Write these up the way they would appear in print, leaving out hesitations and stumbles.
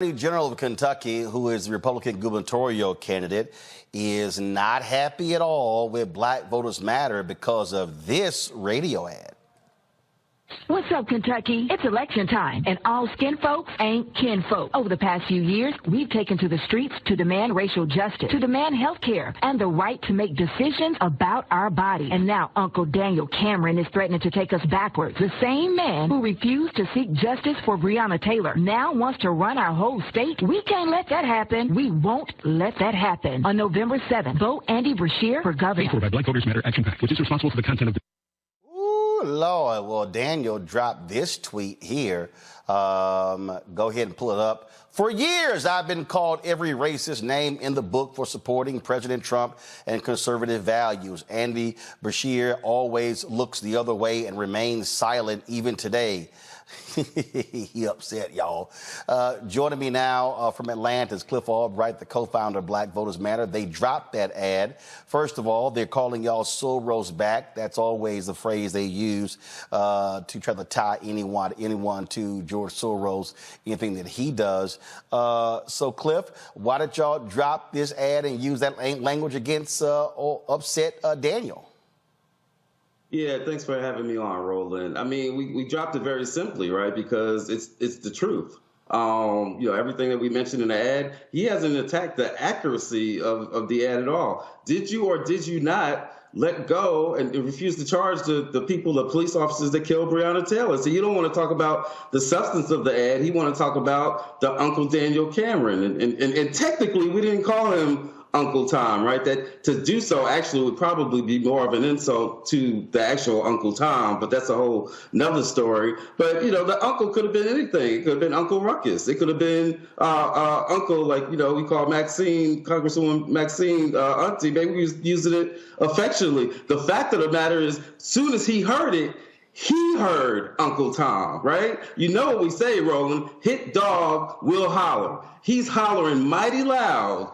Attorney General of Kentucky, who is the Republican gubernatorial candidate, is not happy at all with Black Voters Matter because of this radio ad. What's up, Kentucky? It's election time, and all skin folks ain't kin folk. Over the past few years, we've taken to the streets to demand racial justice, to demand health care, and the right to make decisions about our body. And now Uncle Daniel Cameron is threatening to take us backwards. The same man who refused to seek justice for Breonna Taylor now wants to run our whole state. We can't let that happen. We won't let that happen. On November 7th, vote Andy Beshear for governor. Paid for by Black Voters Matter Action PAC, which is responsible for the content of the... Lord, well, Daniel dropped this tweet here. Go ahead and pull it up. For years, I've been called every racist name in the book for supporting President Trump and conservative values. Andy Beshear always looks the other way and remains silent even today. He upset, y'all. Joining me now from Atlanta is Cliff Albright, the co-founder of Black Voters Matter. They dropped that ad. First of all, they're calling y'all Soros back. That's always the phrase they use to try to tie anyone to George Soros, anything that he does. So, Cliff, why did y'all drop this ad and use that language against upset Daniel? Yeah, thanks for having me on, Roland. I mean, we dropped it very simply, right? Because it's the truth. Everything that we mentioned in the ad, he hasn't attacked the accuracy of the ad at all. Did you or did you not let go and refuse to charge the people, the police officers that killed Breonna Taylor? So you don't want to talk about the substance of the ad. He want to talk about the Uncle Daniel Cameron. And technically, we didn't call him Uncle Tom, right? That to do so actually would probably be more of an insult to the actual Uncle Tom, but that's a whole nother story. But, the uncle could have been anything. It could have been Uncle Ruckus. It could have been Uncle, like, we call Maxine, Congresswoman Maxine, Auntie. Maybe we was using it affectionately. The fact of the matter is, soon as he heard it, he heard Uncle Tom, right? You know what we say, Roland, hit dog will holler. He's hollering mighty loud.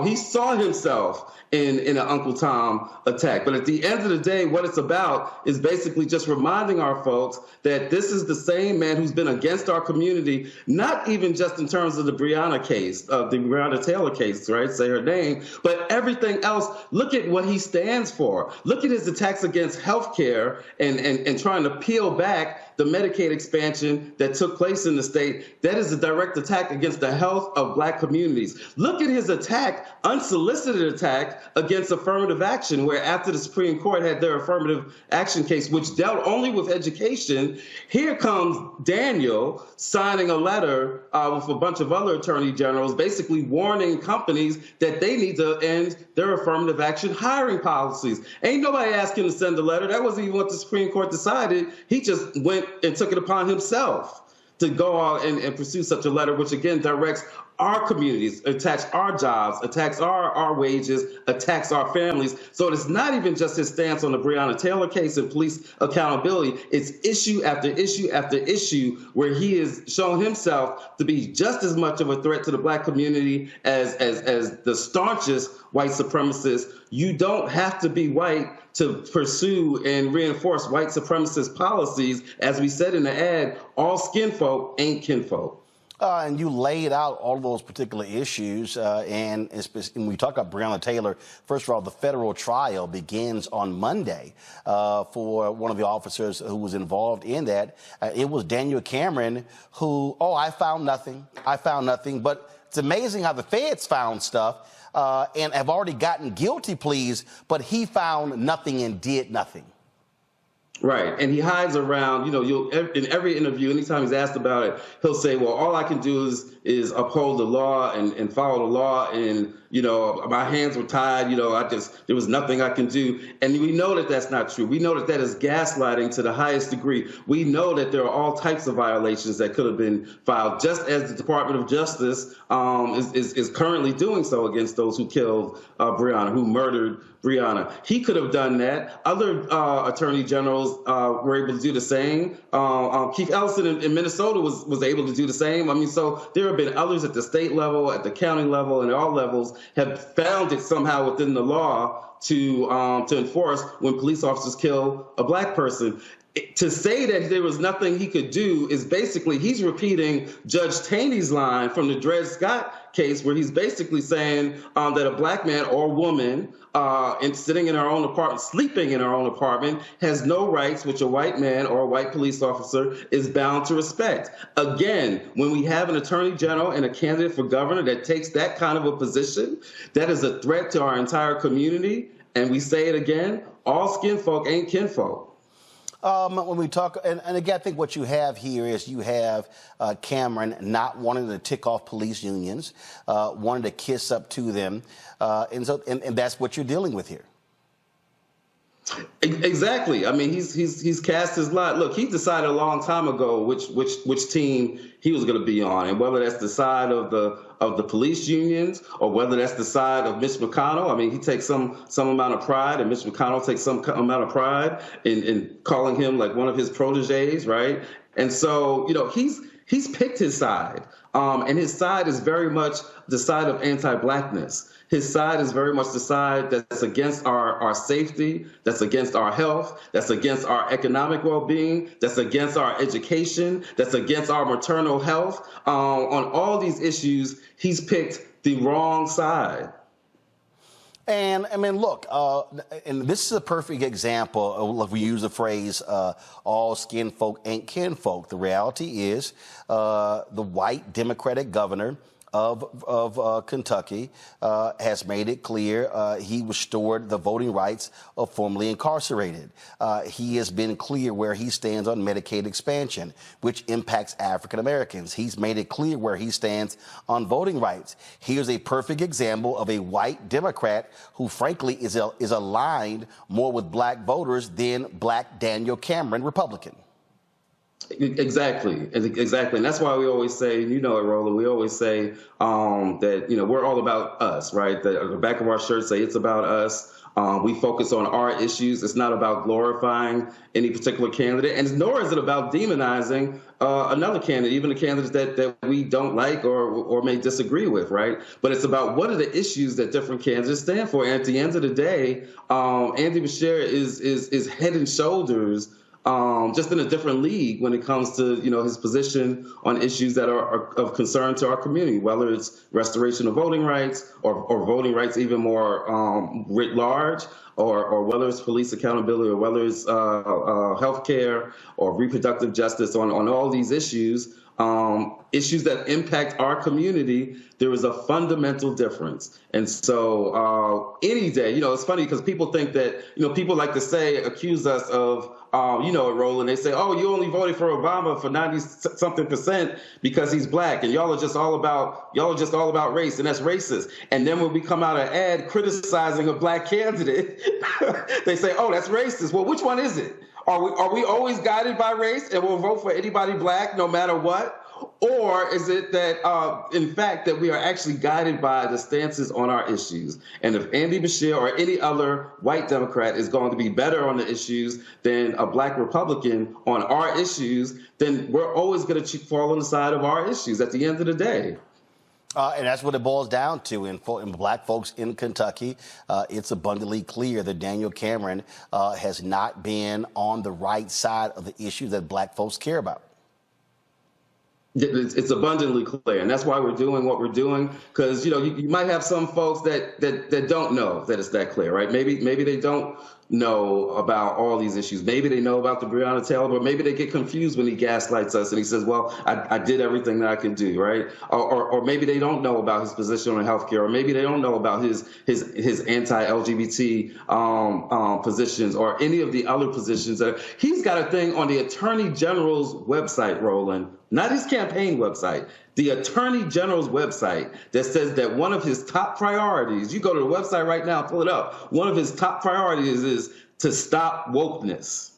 He saw himself in an Uncle Tom attack. But at the end of the day, what it's about is basically just reminding our folks that this is the same man who's been against our community, not even just in terms of the Breonna case, the Breonna Taylor case, right? Say her name, but everything else. Look at what he stands for. Look at his attacks against health care and trying to peel back the Medicaid expansion that took place in the state. That is a direct attack against the health of Black communities. Look at his attack, unsolicited attack against affirmative action, where after the Supreme Court had their affirmative action case, which dealt only with education, here comes Daniel signing a letter with a bunch of other attorney generals, basically warning companies that they need to end their affirmative action hiring policies. Ain't nobody asked him to send a letter. That wasn't even what the Supreme Court decided. He just went and took it upon himself to go out and pursue such a letter, which again directs our communities, attacks our jobs, attacks our wages, attacks our families. So it's not even just his stance on the Breonna Taylor case and police accountability. It's issue after issue after issue where he has shown himself to be just as much of a threat to the Black community as the staunchest white supremacist. You don't have to be white to pursue and reinforce white supremacist policies. As we said in the ad, all skin folk ain't kinfolk. And you laid out all of those particular issues. And when we talk about Breonna Taylor, first of all, the federal trial begins on Monday for one of the officers who was involved in that. It was Daniel Cameron who, I found nothing. I found nothing. But it's amazing how the feds found stuff and have already gotten guilty pleas, but he found nothing and did nothing. Right. And he hides around, in every interview, anytime he's asked about it, he'll say, well, all I can do is uphold the law and follow the law. And, my hands were tied. There was nothing I can do. And we know that that's not true. We know that is gaslighting to the highest degree. We know that there are all types of violations that could have been filed, just as the Department of Justice is currently doing so against those who killed Breonna, who murdered Breonna. He could have done that. Other attorney generals were able to do the same. Keith Ellison in Minnesota was able to do the same. I mean, so there have been others at the state level, at the county level, and at all levels have found it somehow within the law to enforce when police officers kill a black person. To say that there was nothing he could do is basically, he's repeating Judge Taney's line from the Dred Scott case, where he's basically saying that a black man or woman and sitting in our own apartment, sleeping in our own apartment, has no rights which a white man or a white police officer is bound to respect. Again, when we have an attorney general and a candidate for governor that takes that kind of a position, that is a threat to our entire community. And we say it again, all skin folk ain't kinfolk. When we talk, and again, I think what you have here is you have Cameron not wanting to tick off police unions, wanting to kiss up to them, and that's what you're dealing with here. Exactly. I mean, he's cast his lot. Look, he decided a long time ago which team he was going to be on, and whether that's the side of the police unions or whether that's the side of Mitch McConnell. I mean, he takes some amount of pride, and Mitch McConnell takes some amount of pride in calling him like one of his proteges, right? And so, he's picked his side, and his side is very much the side of anti-blackness. His side is very much the side that's against our safety, that's against our health, that's against our economic well-being, that's against our education, that's against our maternal health. On all these issues, he's picked the wrong side. And I mean, look, and this is a perfect example of, we use the phrase, all skin folk ain't kinfolk. The reality is the white Democratic governor of Kentucky has made it clear he restored the voting rights of formerly incarcerated. He has been clear where he stands on Medicaid expansion, which impacts African Americans. He's made it clear where he stands on voting rights. Here's a perfect example of a white Democrat who, frankly, is aligned more with black voters than black Daniel Cameron, Republican. Exactly. And that's why we always say, it, Roland, we always say that, we're all about us, right? The back of our shirts say it's about us. We focus on our issues. It's not about glorifying any particular candidate, and nor is it about demonizing another candidate, even the candidates that we don't like or may disagree with, right? But it's about what are the issues that different candidates stand for. And at the end of the day, Andy Beshear is head and shoulders just in a different league when it comes to, his position on issues that are of concern to our community, whether it's restoration of voting rights or voting rights even more writ large, or whether it's police accountability, or whether it's health care or reproductive justice. On all these issues, issues that impact our community, there is a fundamental difference. And so any day, it's funny because people think that, people like to accuse us of, Roland, they say, oh, you only voted for Obama for 90-something% because he's black, and y'all are just all about race, and that's racist. And then when we come out an ad criticizing a black candidate, they say, oh, that's racist. Well, which one is it? Are we always guided by race and we'll vote for anybody black no matter what? Or is it that, in fact, that we are actually guided by the stances on our issues? And if Andy Beshear or any other white Democrat is going to be better on the issues than a black Republican on our issues, then we're always going to fall on the side of our issues at the end of the day. And that's what it boils down to. In black folks in Kentucky, it's abundantly clear that Daniel Cameron has not been on the right side of the issues that black folks care about. It's abundantly clear, and that's why we're doing what we're doing. Because you might have some folks that don't know that it's that clear, right? Maybe they don't know about all these issues. Maybe they know about the Breonna Taylor, but maybe they get confused when he gaslights us and he says, well, I did everything that I could do, right? Or maybe they don't know about his position on healthcare, or maybe they don't know about his anti-LGBT positions, or any of the other positions. He's got a thing on the Attorney General's website, Roland, not his campaign website, the Attorney General's website, that says that one of his top priorities, you go to the website right now, pull it up, one of his top priorities is to stop wokeness.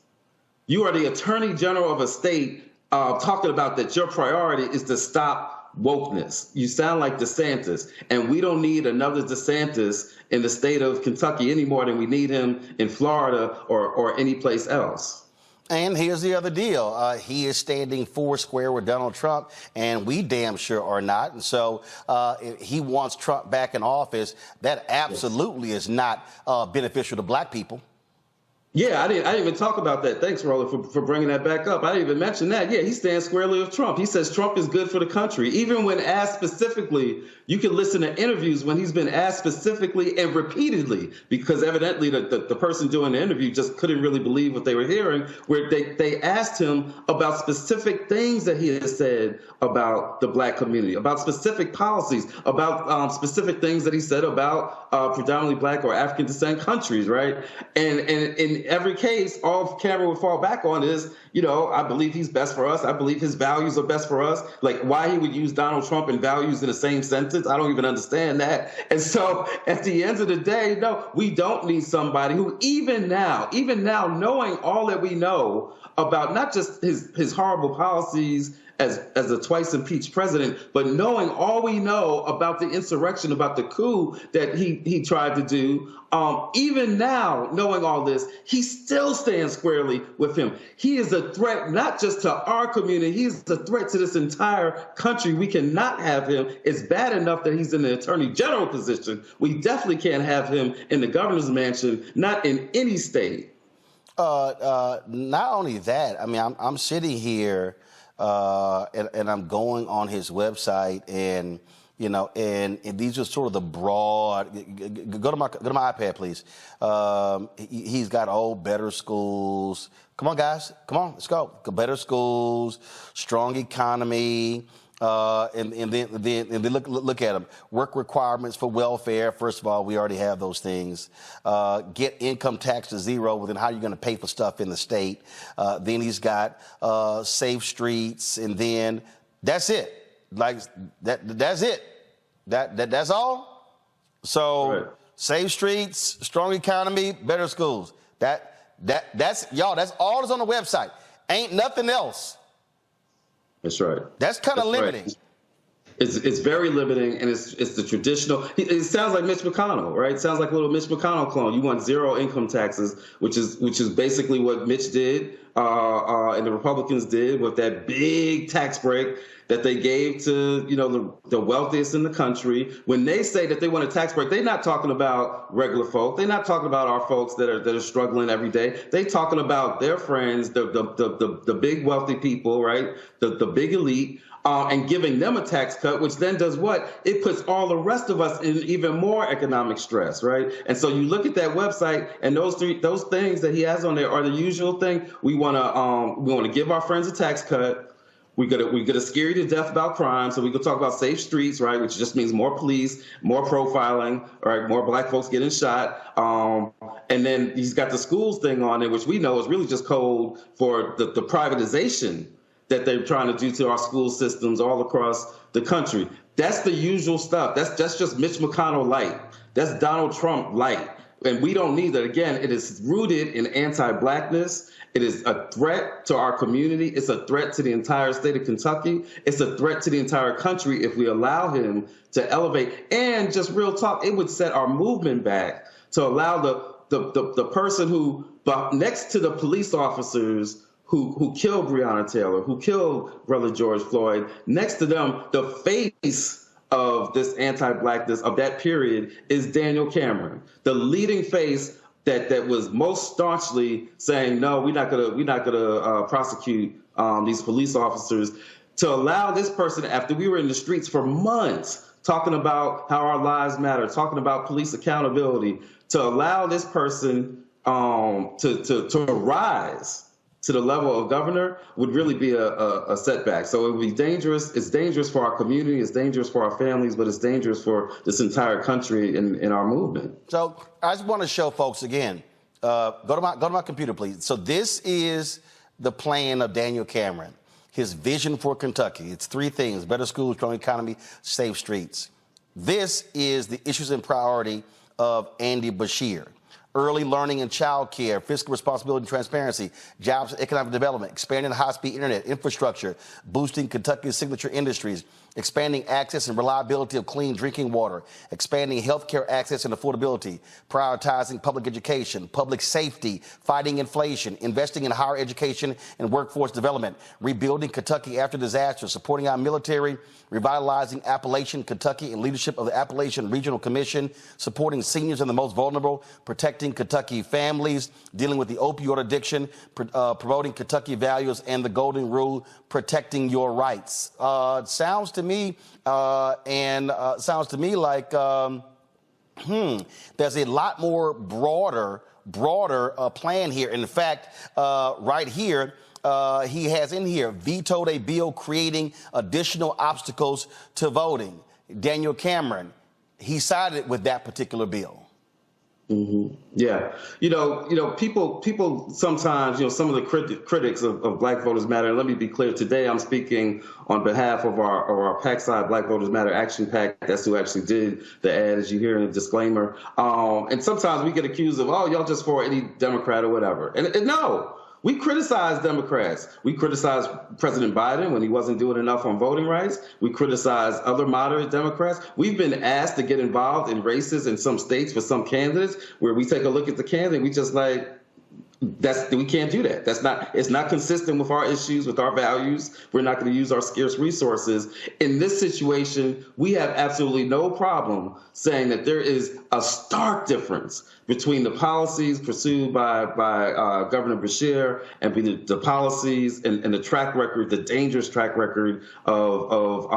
You are the Attorney General of a state talking about that your priority is to stop wokeness. You sound like DeSantis, and we don't need another DeSantis in the state of Kentucky any more than we need him in Florida or any place else. And here's the other deal. He is standing four square with Donald Trump, and we damn sure are not. And so if he wants Trump back in office. That absolutely is not beneficial to black people. Yeah, I didn't even talk about that. Thanks, Roland, for bringing that back up. I didn't even mention that. Yeah, he stands squarely with Trump. He says Trump is good for the country. Even when asked specifically, you can listen to interviews when he's been asked specifically and repeatedly, because evidently the person doing the interview just couldn't really believe what they were hearing, where they asked him about specific things that he has said about the black community, about specific policies, about specific things that he said about predominantly black or African descent countries, right? And in every case, all camera would fall back on is, I believe he's best for us. I believe his values are best for us. Like, why he would use Donald Trump and values in the same sentence, I don't even understand that. And so at the end of the day, no, we don't need somebody who even now, knowing all that we know about not just his horrible policies as a twice impeached president, but knowing all we know about the insurrection, about the coup that he tried to do, even now, knowing all this, he still stands squarely with him. He is a threat not just to our community, he's a threat to this entire country. We cannot have him. It's bad enough that he's in the attorney general position. We definitely can't have him in the governor's mansion, not in any state. Not only that, I mean, I'm sitting here and I'm going on his website, and and these are sort of the broad. Go to my iPad, please. He's got better schools. Come on, guys. Come on, let's go. Better schools, strong economy. And then look at them. Work requirements for welfare. First of all, we already have those things. Get income tax to zero. Well, then how are you going to pay for stuff in the state? Then he's got safe streets, and then that's it. Like that's it. That's all. So right. Safe streets, strong economy, better schools. That's y'all. That's all that's on the website. Ain't nothing else. That's right. That's kind of limiting. Right. It's very limiting, and it's the traditional. It sounds like Mitch McConnell, right? It sounds like a little Mitch McConnell clone. You want zero income taxes, which is basically what Mitch did, and the Republicans did with that big tax break that they gave to the wealthiest in the country. When they say that they want a tax break, they're not talking about regular folk. They're not talking about our folks that are struggling every day. They're talking about their friends, the big wealthy people, right? The big elite. And giving them a tax cut, which then does what? It puts all the rest of us in even more economic stress, right? And so you look at that website, and those things that he has on there are the usual thing. We want to give our friends a tax cut. We're gonna scare you to death about crime. So we can talk about safe streets, right? Which just means more police, more profiling, right? More black folks getting shot. And then he's got the schools thing on there, which we know is really just code for the privatization that they're trying to do to our school systems all across the country. That's the usual stuff. That's just Mitch McConnell light. That's Donald Trump light. And we don't need that. Again, it is rooted in anti-blackness. It is a threat to our community. It's a threat to the entire state of Kentucky. It's a threat to the entire country if we allow him to elevate. And just real talk, it would set our movement back to allow the person who, next to the police officers who killed Breonna Taylor, who killed Brother George Floyd, next to them, the face of this anti-blackness of that period is Daniel Cameron, the leading face that was most staunchly saying, no, we're not gonna prosecute these police officers. To allow this person, after we were in the streets for months talking about how our lives matter, talking about police accountability, to allow this person to rise to the level of governor would really be a setback. So it would be dangerous. It's dangerous for our community. It's dangerous for our families, but it's dangerous for this entire country and our movement. So I just want to show folks again. Go to my computer, please. So this is the plan of Daniel Cameron, his vision for Kentucky. It's three things: better schools, strong economy, safe streets. This is the issues and priority of Andy Beshear. Early learning and child care, fiscal responsibility and transparency, jobs and economic development, expanding high-speed internet infrastructure, boosting Kentucky's signature industries, expanding access and reliability of clean drinking water, expanding healthcare access and affordability, prioritizing public education, public safety, fighting inflation, investing in higher education and workforce development, rebuilding Kentucky after disaster, supporting our military, revitalizing Appalachian Kentucky and leadership of the Appalachian Regional Commission, supporting seniors and the most vulnerable, protecting Kentucky families, dealing with the opioid addiction, promoting Kentucky values and the golden rule, protecting your rights. Sounds to me like there's a lot more broader plan here. In fact, right here, he has in here vetoed a bill creating additional obstacles to voting. Daniel Cameron, he sided with that particular bill. Mm-hmm. Yeah. People sometimes, some of the critics of Black Voters Matter, and let me be clear, today I'm speaking on behalf of our PAC side, Black Voters Matter Action PAC. That's who actually did the ad, as you hear in the disclaimer. And sometimes we get accused of, y'all just for any Democrat or whatever. And no. We criticize Democrats. We criticize President Biden when he wasn't doing enough on voting rights. We criticize other moderate Democrats. We've been asked to get involved in races in some states for some candidates where we take a look at the candidate. We just we can't do that. It's not consistent with our issues, with our values. We're not going to use our scarce resources. In this situation, we have absolutely no problem saying that there is a stark difference between the policies pursued by Governor Beshear and the policies and the track record, the dangerous track record of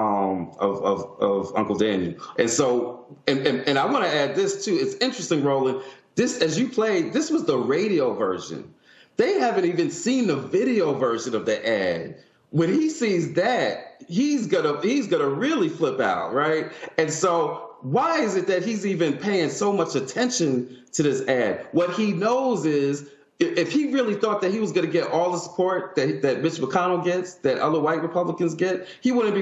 Uncle Daniel. And so, and I want to add this too. It's interesting, Roland. This, as you played, this was the radio version. They haven't even seen the video version of the ad. When he sees that, he's gonna really flip out, right? And so why is it that he's even paying so much attention to this ad? What he knows is if he really thought that he was going to get all the support that Mitch McConnell gets, that other white Republicans get, he wouldn't be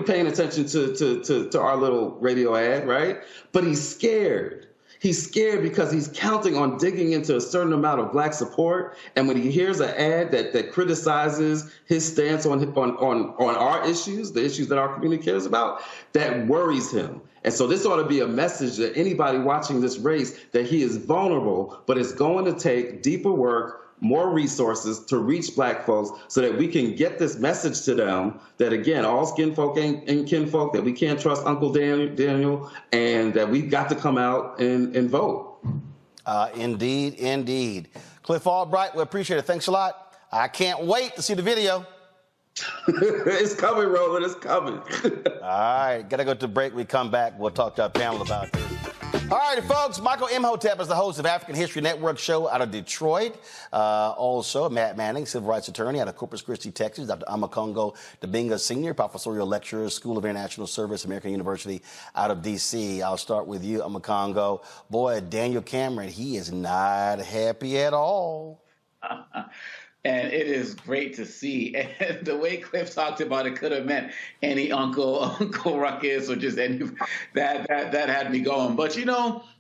paying attention to our little radio ad, right? But he's scared. He's scared because he's counting on digging into a certain amount of Black support. And when he hears an ad that criticizes his stance on our issues, the issues that our community cares about, that worries him. And so this ought to be a message to anybody watching this race that he is vulnerable, but it's going to take deeper work, more resources to reach Black folks so that we can get this message to them that, again, all skin folk ain't kin folk, that we can't trust Uncle Daniel, and that we've got to come out and vote. Indeed. Cliff Albright, we appreciate it. Thanks a lot. I can't wait to see the video. It's coming, Roland. It's coming. All right. Got to go to break. We come back. We'll talk to our panel about this. All right, folks. Michael Imhotep is the host of African History Network show out of Detroit. Also, Matt Manning, civil rights attorney out of Corpus Christi, Texas. Dr. Amakongo Dabinga, senior professorial lecturer, School of International Service, American University out of D.C. I'll start with you, Amakongo. Boy, Daniel Cameron, he is not happy at all. And it is great to see. And the way Cliff talked about it could have meant any Uncle Ruckus or just any that had me going. But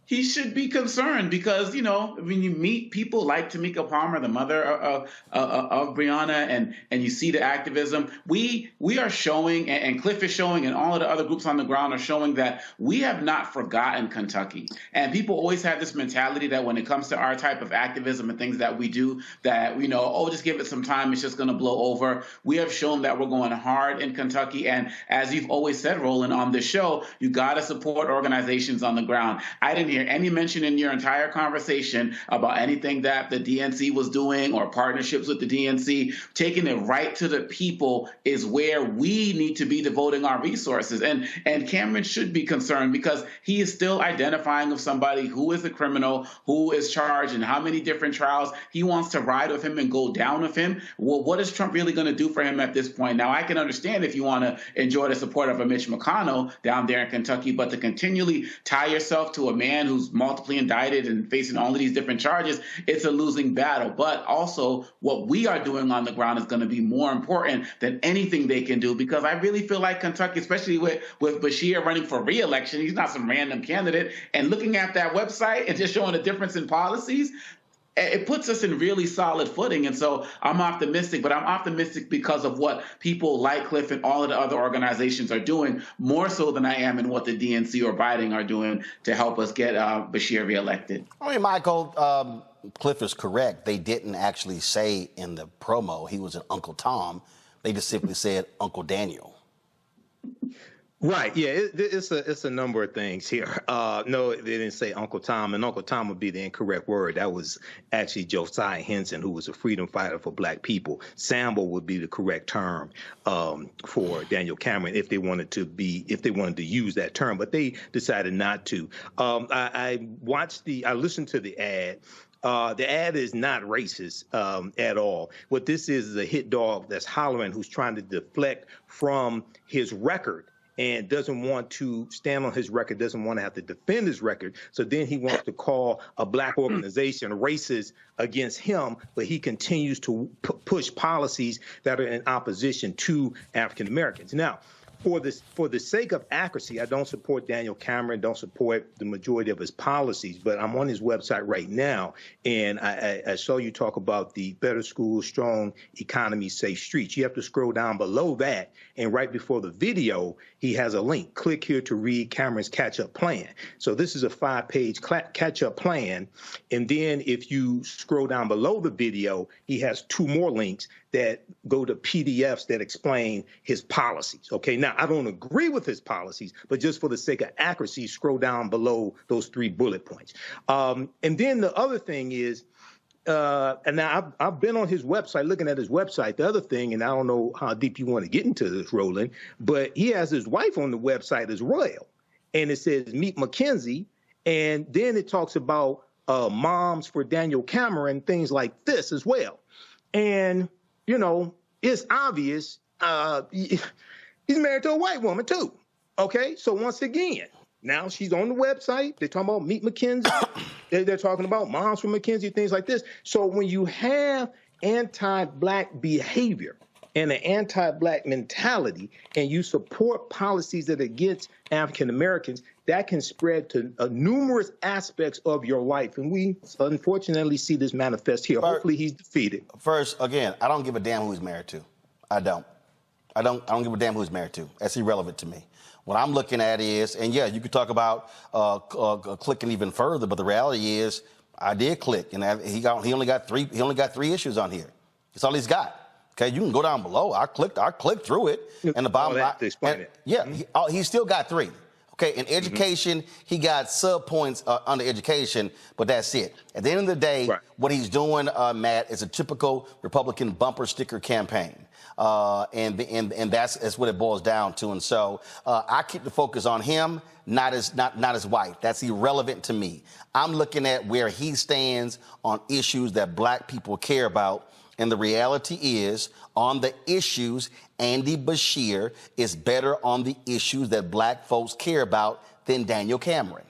he should be concerned because, when you meet people like Tamika Palmer, the mother of Breonna, and you see the activism, we are showing, and Cliff is showing, and all of the other groups on the ground are showing that we have not forgotten Kentucky. And people always have this mentality that when it comes to our type of activism and things that we do, that just give it some time, it's just going to blow over. We have shown that we're going hard in Kentucky. And as you've always said, Roland, on this show, you got to support organizations on the ground. I didn't hear any mention in your entire conversation about anything that the DNC was doing or partnerships with the DNC. Taking it right to the people is where we need to be devoting our resources. And Cameron should be concerned because he is still identifying with somebody who is a criminal, who is charged in how many different trials. He wants to ride with him and go down with him. Well, what is Trump really going to do for him at this point? Now, I can understand if you want to enjoy the support of a Mitch McConnell down there in Kentucky, but to continually tie yourself to a man who's multiply indicted and facing all of these different charges, it's a losing battle. But also what we are doing on the ground is going to be more important than anything they can do, because I really feel like Kentucky, especially with Beshear running for re-election, he's not some random candidate, and looking at that website and just showing a difference in policies, it puts us in really solid footing. And so I'm optimistic, but I'm optimistic because of what people like Cliff and all of the other organizations are doing, more so than I am in what the DNC or Biden are doing to help us get Beshear reelected. I mean, Michael, Cliff is correct. They didn't actually say in the promo he was an Uncle Tom. They just simply said Uncle Daniel. Right. Yeah, it's a number of things here. No, they didn't say Uncle Tom, and Uncle Tom would be the incorrect word. That was actually Josiah Henson, who was a freedom fighter for black people. Sambo would be the correct term for Daniel Cameron if they wanted to use that term, but they decided not to. I listened to the ad. The ad is not racist at all. What this is a hit dog that's hollering, who's trying to deflect from his record and doesn't want to stand on his record, doesn't want to have to defend his record. So then he wants to call a black organization racist against him, but he continues to push policies that are in opposition to African Americans. Now, for the sake of accuracy, I don't support Daniel Cameron, don't support the majority of his policies, but I'm on his website right now, and I saw you talk about the better schools, strong economy, safe streets. You have to scroll down below that, and right before the video, he has a link. Click here to read Cameron's catch-up plan. So this is a 5-page catch-up plan, and then if you scroll down below the video, he has 2 more links that go to PDFs that explain his policies. Okay, now I don't agree with his policies, but just for the sake of accuracy, scroll down below those 3 bullet points. And then the other thing is, and now I've been on his website, looking at his website. The other thing, and I don't know how deep you want to get into this, Roland, but he has his wife on the website as well. And it says, meet Mackenzie. And then it talks about moms for Daniel Cameron, things like this as well. And you know, it's obvious he's married to a white woman, too. Okay, so once again, now she's on the website. They're talking about Meet Mackenzie. They're talking about moms for Mackenzie, things like this. So when you have anti-black behavior and an anti-black mentality, and you support policies that are against African Americans, that can spread to numerous aspects of your life. And we unfortunately see this manifest here. Hopefully he's defeated. First, again, I don't give a damn who he's married to. I don't give a damn who he's married to. That's irrelevant to me. What I'm looking at is, and yeah, you could talk about clicking even further, but the reality is, I did click, and he only got 3 issues on here. That's all he's got. Okay, you can go down below. I clicked through it, and the bottom line. Yeah, he still got 3. Okay, in education, he got sub-points under education, but that's it. At the end of the day, what he's doing, Matt, is a typical Republican bumper sticker campaign. And that's what it boils down to. And so I keep the focus on him, not his wife. That's irrelevant to me. I'm looking at where he stands on issues that black people care about. And the reality is, on the issues, Andy Beshear is better on the issues that black folks care about than Daniel Cameron.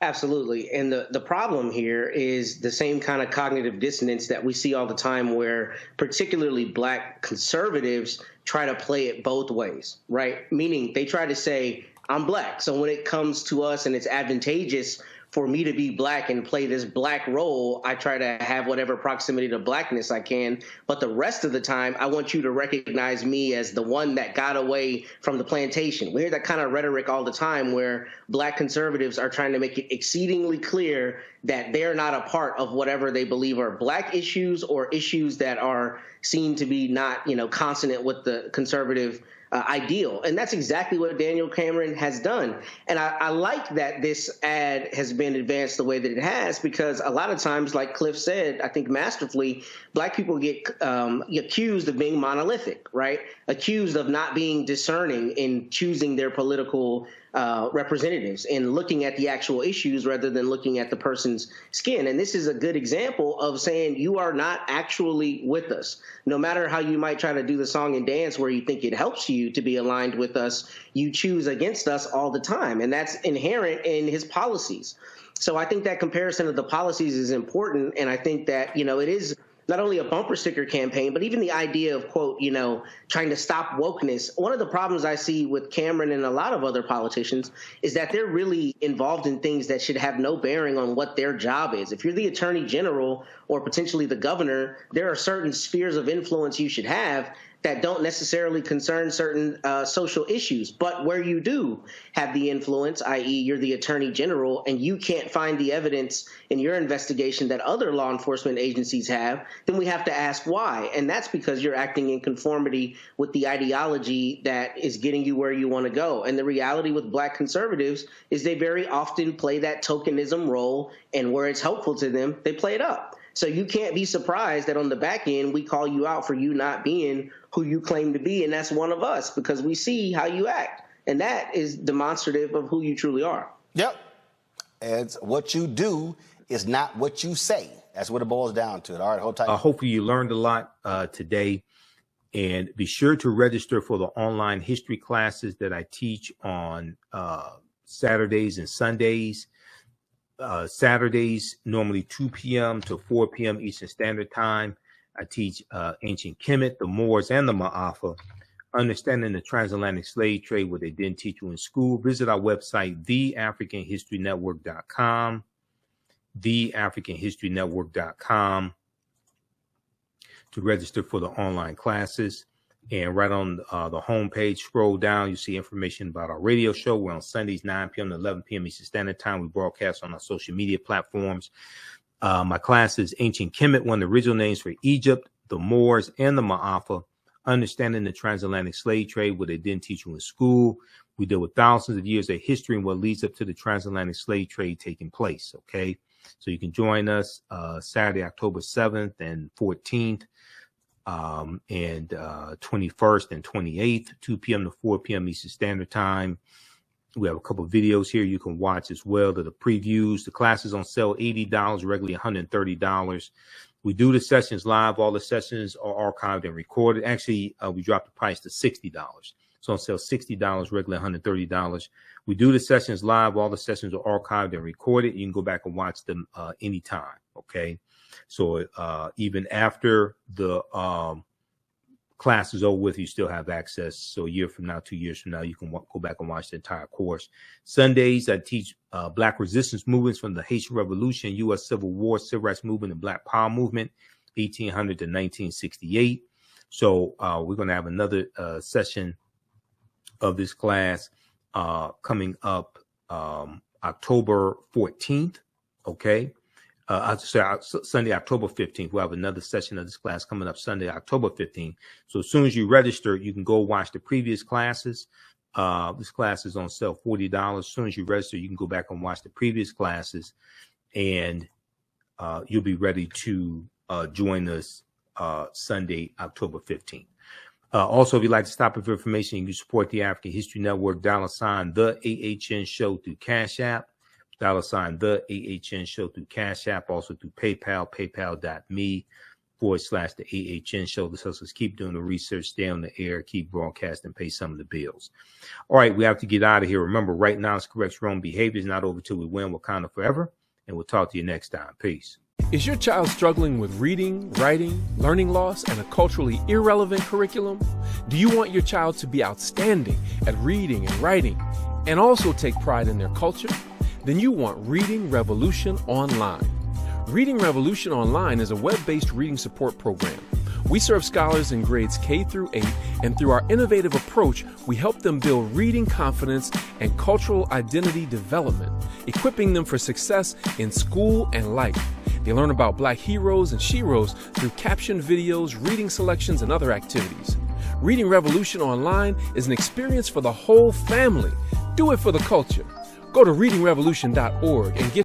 Absolutely. And the problem here is the same kind of cognitive dissonance that we see all the time, where particularly black conservatives try to play it both ways, right? Meaning they try to say, I'm black, so when it comes to us and it's advantageous for me to be black and play this black role, I try to have whatever proximity to blackness I can. But the rest of the time, I want you to recognize me as the one that got away from the plantation. We hear that kind of rhetoric all the time, where black conservatives are trying to make it exceedingly clear that they're not a part of whatever they believe are black issues or issues that are seen to be not, consonant with the conservative ideal. And that's exactly what Daniel Cameron has done. And I like that this ad has been advanced the way that it has, because a lot of times, like Cliff said, I think masterfully, black people get accused of being monolithic, right? Accused of not being discerning in choosing their political representatives and looking at the actual issues rather than looking at the person's skin. And this is a good example of saying you are not actually with us. No matter how you might try to do the song and dance where you think it helps you to be aligned with us, you choose against us all the time. And that's inherent in his policies. So I think that comparison of the policies is important. And I think that, it is not only a bumper sticker campaign, but even the idea of, quote, trying to stop wokeness. One of the problems I see with Cameron and a lot of other politicians is that they're really involved in things that should have no bearing on what their job is. If you're the attorney general or potentially the governor, there are certain spheres of influence you should have that don't necessarily concern certain social issues. But where you do have the influence, i.e. you're the attorney general, and you can't find the evidence in your investigation that other law enforcement agencies have, then we have to ask why. And that's because you're acting in conformity with the ideology that is getting you where you want to go. And the reality with black conservatives is they very often play that tokenism role, and where it's helpful to them, they play it up. So you can't be surprised that on the back end, we call you out for you not being who you claim to be. And that's one of us, because we see how you act. And that is demonstrative of who you truly are. Yep. It's what you do is not what you say. That's what it boils down to. All right, hold tight. Hopefully you learned a lot today. And be sure to register for the online history classes that I teach on Saturdays and Sundays. Saturdays, normally 2 p.m. to 4 p.m. Eastern Standard Time. I teach ancient Kemet, the Moors, and the Ma'afa, understanding the transatlantic slave trade, what they didn't teach you in school. Visit our website, theafricanhistorynetwork.com, theafricanhistorynetwork.com, to register for the online classes. And right on the homepage, scroll down, you see information about our radio show. We're on Sundays, 9 p.m. to 11 p.m. Eastern Standard Time. We broadcast on our social media platforms. My class is Ancient Kemet, one of the original names for Egypt, the Moors, and the Ma'afa, understanding the transatlantic slave trade, what they didn't teach you in school. We deal with thousands of years of history and what leads up to the transatlantic slave trade taking place, okay? So you can join us Saturday, October 7th and 14th. And 21st and 28th, 2 p.m. to 4 p.m. Eastern Standard Time. We have a couple of videos here you can watch as well to the previews. The class is on sale $80, regularly $130. We do the sessions live. All the sessions are archived and recorded. Actually, we dropped the price to $60. So on sale $60, regularly $130. We do the sessions live. All the sessions are archived and recorded. You can go back and watch them anytime, okay? So even after the class is over with, you still have access. So a year from now, 2 years from now, you can go back and watch the entire course. Sundays, I teach Black resistance movements from the Haitian Revolution, U.S. Civil War, Civil Rights Movement, and Black Power Movement, 1800 to 1968. So we're going to have another session of this class coming up October 14th, okay? Sunday, October 15th. We'll have another session of this class coming up Sunday, October 15th. So as soon as you register, you can go watch the previous classes. This class is on sale $40. As soon as you register, you can go back and watch the previous classes, and you'll be ready to join us Sunday, October 15th. Also, if you'd like to stop for information, you can support the African History Network, $ the AHN show through Cash App. $ the AHN show through Cash App, also through PayPal, paypal.me/the AHN show. This helps us keep doing the research, stay on the air, keep broadcasting, pay some of the bills. All right, we have to get out of here. Remember, right now is correct wrong behavior is not over till we win Wakanda forever. And we'll talk to you next time. Peace. Is your child struggling with reading, writing, learning loss, and a culturally irrelevant curriculum? Do you want your child to be outstanding at reading and writing and also take pride in their culture? Then you want Reading Revolution Online. Reading Revolution Online is a web-based reading support program. We serve scholars in grades K through 8, and through our innovative approach, we help them build reading confidence and cultural identity development, equipping them for success in school and life. They learn about Black heroes and sheroes through captioned videos, reading selections, and other activities. Reading Revolution Online is an experience for the whole family. Do it for the culture. Go to readingrevolution.org and get